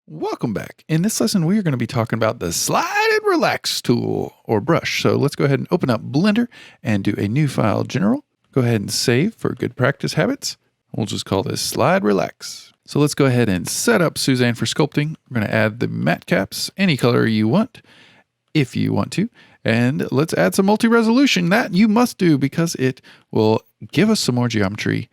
Welcome back. In this lesson, we are going to be talking about the Slide and Relax tool or brush. So let's go ahead and open up Blender and do a new file, General. Go ahead and save for good practice habits. We'll just call this Slide Relax. So let's go ahead and set up Suzanne for sculpting. We're going to add the matte caps, any color you want, if you want to. And let's add some multi-resolution. That you must do because it will give us some more geometry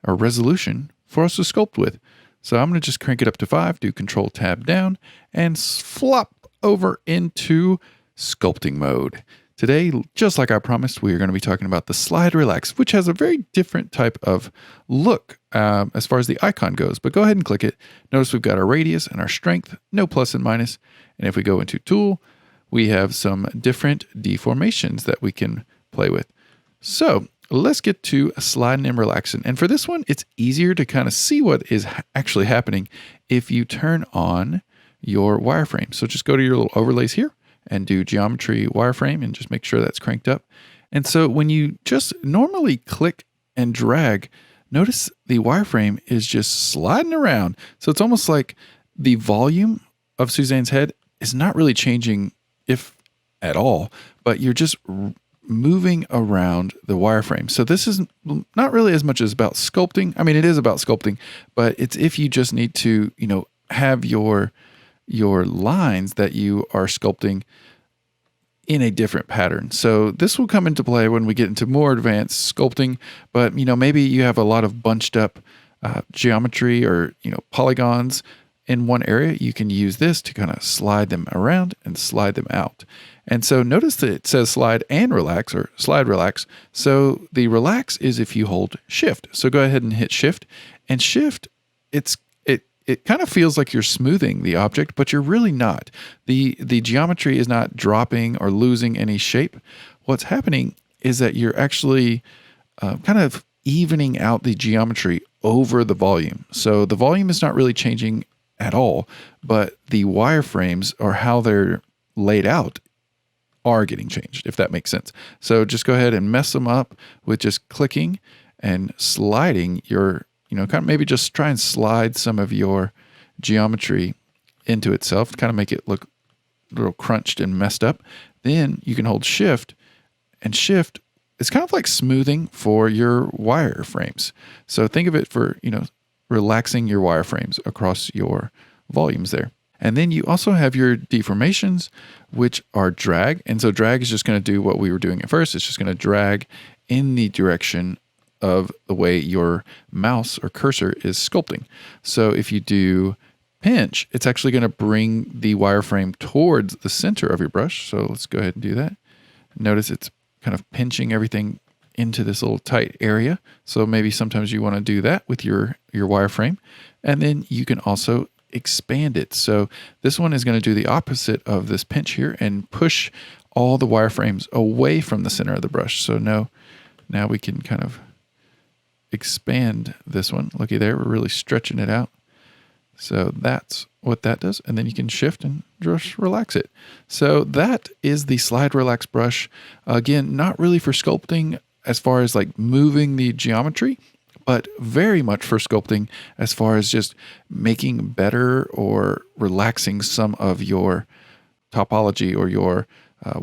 or resolution for us to sculpt with. So I'm going to just crank it up to 5, do Control Tab down, and flop over into sculpting mode. Today, just like I promised, we are going to be talking about the Slide Relax, which has a very different type of look as far as the icon goes. But go ahead and click it. Notice we've got our radius and our strength, no plus and minus. And if we go into Tool, we have some different deformations that we can play with. So let's get to sliding and relaxing. And for this one, it's easier to kind of see what is actually happening if you turn on your wireframe. So just go to your little overlays here and do geometry wireframe and just make sure that's cranked up. And so when you just normally click and drag, notice the wireframe is just sliding around. So it's almost like the volume of Suzanne's head is not really changing, if at all, but you're just moving around the wireframe. So this is not really as much as about sculpting. I mean, it is about sculpting, but it's if you just need to, have your lines that you are sculpting in a different pattern. So this will come into play when we get into more advanced sculpting, but maybe you have a lot of bunched up geometry or, polygons in one area. You can use this to kind of slide them around and slide them out. And so notice that it says slide and relax or slide relax. So the relax is if you hold shift. So go ahead and hit shift, and shift, it kind of feels like you're smoothing the object, but you're really not. The geometry is not dropping or losing any shape. What's happening is that you're actually kind of evening out the geometry over the volume. So the volume is not really changing at all, but the wireframes or how they're laid out are getting changed, if that makes sense. So just go ahead and mess them up with just clicking and sliding your, kind of maybe just try and slide some of your geometry into itself to kind of make it look a little crunched and messed up. Then you can hold shift, and shift is kind of like smoothing for your wireframes. So think of it for, relaxing your wireframes across your volumes there. And then you also have your deformations, which are drag. And so drag is just going to do what we were doing at first. It's just going to drag in the direction of the way your mouse or cursor is sculpting. So if you do pinch, it's actually going to bring the wireframe towards the center of your brush. So let's go ahead and do that. Notice it's kind of pinching everything into this little tight area. So maybe sometimes you want to do that with your wireframe. And then you can also expand it. So this one is going to do the opposite of this pinch here and push all the wireframes away from the center of the brush. So now we can kind of expand this one. Looky there, we're really stretching it out. So that's what that does. And then you can shift and just relax it. So that is the Slide Relax brush. Again, not really for sculpting as far as like moving the geometry, but very much for sculpting as far as just making better or relaxing some of your topology or your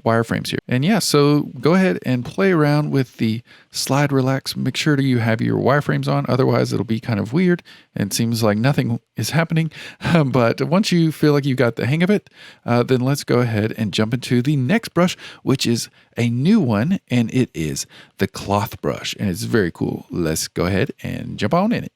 wireframes here. And yeah, so go ahead and play around with the Slide Relax. Make sure that you have your wireframes on, otherwise it'll be kind of weird and seems like nothing is happening. But once you feel like you got the hang of it, then let's go ahead and jump into the next brush, which is a new one, and it is the cloth brush, and it's very cool. Let's go ahead and jump on in it.